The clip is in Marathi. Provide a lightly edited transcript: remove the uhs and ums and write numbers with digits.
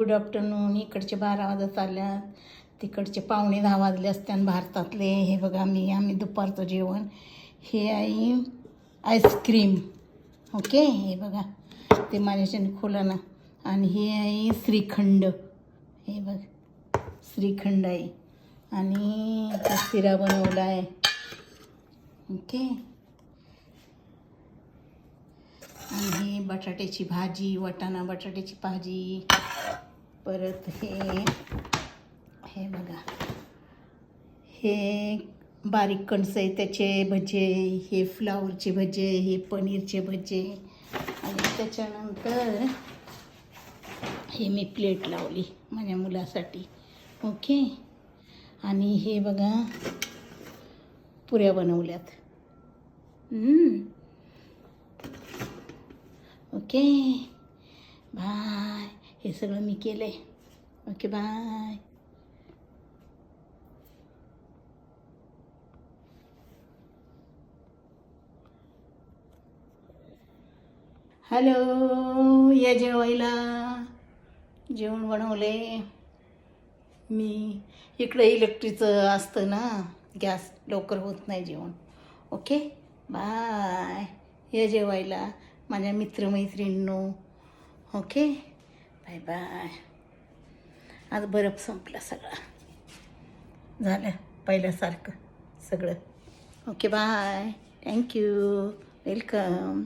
Good afternoon. इकडचे 12 वाजत आल्यात, तिकडचे 9:45 वाजले असत्यान भारतातले. हे बघा आम्ही दुपारचं जेवण हे आहे आईस्क्रीम. ओके, हे बघा ते माझ्याच्याने खोला ना. आणि हे आहे श्रीखंड. हे बघ श्रीखंड आहे. आणि शिरा बनवला आहे. ओके, आणि हे बटाट्याची भाजी, वाटाणा बटाट्याची भाजी. परत हे बघा हे बारीक कणसं आहे त्याचे भजे, हे फ्लावरचे भजे, हे पनीरचे भजे. आणि त्याच्यानंतर हे मी प्लेट लावली माझ्या मुलासाठी. ओके, आणि हे बघा पुऱ्या बनवल्यात. Okay bye. हे सगळं मी केलं आहे. Okay bye. हॅलो, या जेवायला. जेवण बनवले मी. इकडे इलेक्ट्रिकचं असतं ना, गॅस लवकर होत नाही जेवण. Okay bye. या जेवायला माझ्या मित्रमैत्रिणींनो. Okay bye bye. आज बरफ संपला सगळा, झालं पहिल्यासारखं सगळं. Okay bye. Thank you, welcome.